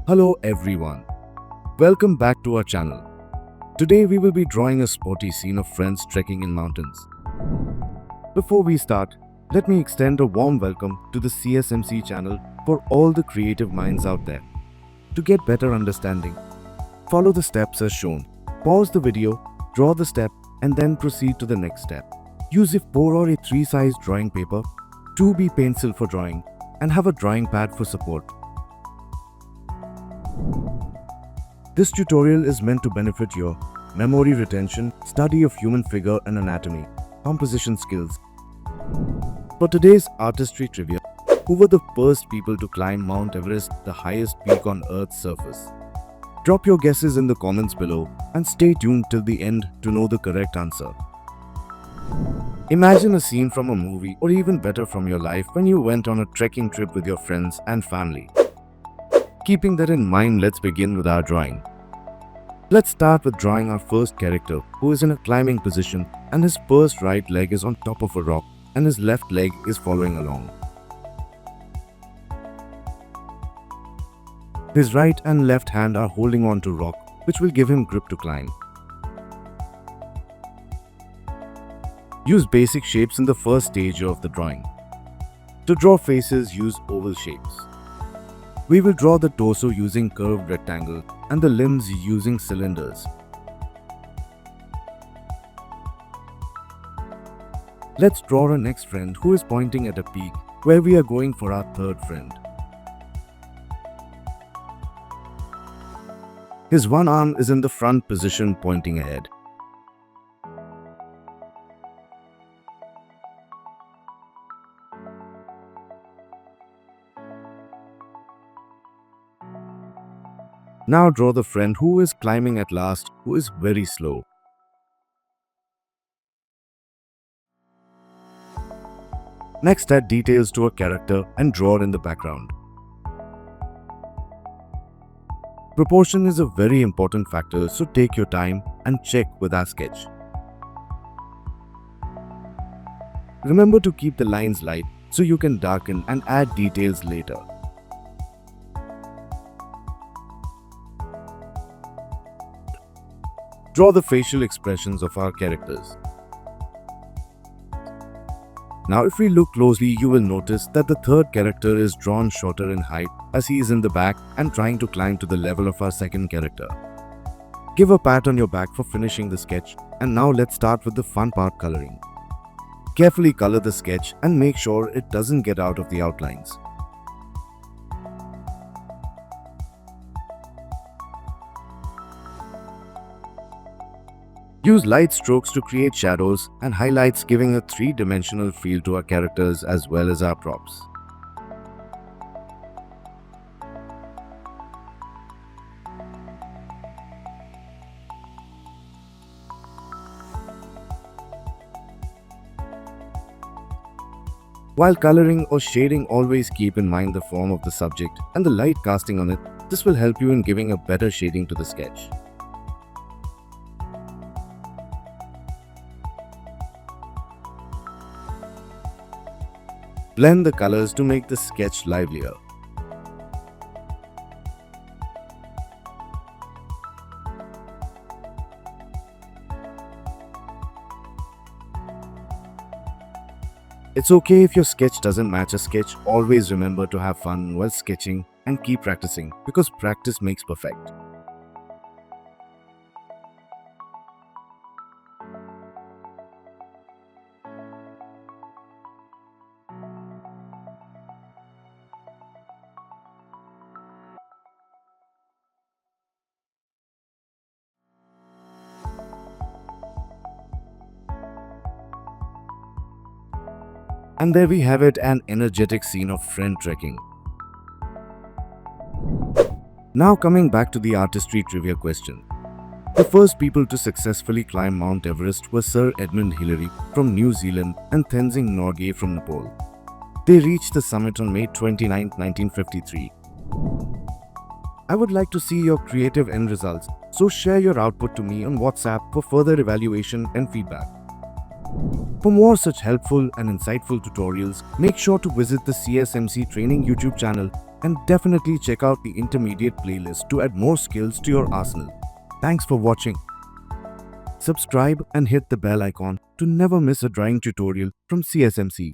Hello everyone, welcome back to our channel. Today we will be drawing a sporty scene of friends trekking in mountains. Before we start, let me extend a warm welcome to the CSMC channel for all the creative minds out there. To get better understanding, follow the steps as shown. Pause the video, draw the step and then proceed to the next step. Use A4 or A3 size drawing paper, 2B pencil for drawing and have a drawing pad for support. This tutorial is meant to benefit your memory retention, study of human figure and anatomy, composition skills. For today's artistry trivia, who were the first people to climb Mount Everest, the highest peak on Earth's surface? Drop your guesses in the comments below and stay tuned till the end to know the correct answer. Imagine a scene from a movie or even better from your life when you went on a trekking trip with your friends and family. Keeping that in mind, let's begin with our drawing. Let's start with drawing our first character who is in a climbing position and his first right leg is on top of a rock and his left leg is following along. His right and left hand are holding on to rock, which will give him grip to climb. Use basic shapes in the first stage of the drawing. To draw faces, use oval shapes. We will draw the torso using curved rectangle and the limbs using cylinders. Let's draw our next friend who is pointing at a peak where we are going for our third friend. His one arm is in the front position pointing ahead. Now draw the friend who is climbing at last, who is very slow. Next, add details to a character and draw it in the background. Proportion is a very important factor, so take your time and check with our sketch. Remember to keep the lines light so you can darken and add details later. Draw the facial expressions of our characters. Now if we look closely, you will notice that the third character is drawn shorter in height as he is in the back and trying to climb to the level of our second character. Give a pat on your back for finishing the sketch, and now let's start with the fun part, coloring. Carefully color the sketch and make sure it doesn't get out of the outlines. Use light strokes to create shadows and highlights, giving a three-dimensional feel to our characters as well as our props. While coloring or shading, always keep in mind the form of the subject and the light casting on it. This will help you in giving a better shading to the sketch. Blend the colors to make the sketch livelier. It's okay if your sketch doesn't match a sketch. Always remember to have fun while sketching and keep practicing, because practice makes perfect. And there we have it, an energetic scene of friend trekking. Now coming back to the artistry trivia question. The first people to successfully climb Mount Everest were Sir Edmund Hillary from New Zealand and Tenzing Norgay from Nepal. They reached the summit on May 29, 1953. I would like to see your creative end results, so share your output to me on WhatsApp for further evaluation and feedback. For more such helpful and insightful tutorials, make sure to visit the CSMC Training YouTube channel And definitely check out the intermediate playlist to add more skills to your arsenal. Thanks for watching. Subscribe and hit the bell icon to never miss a drawing tutorial from CSMC.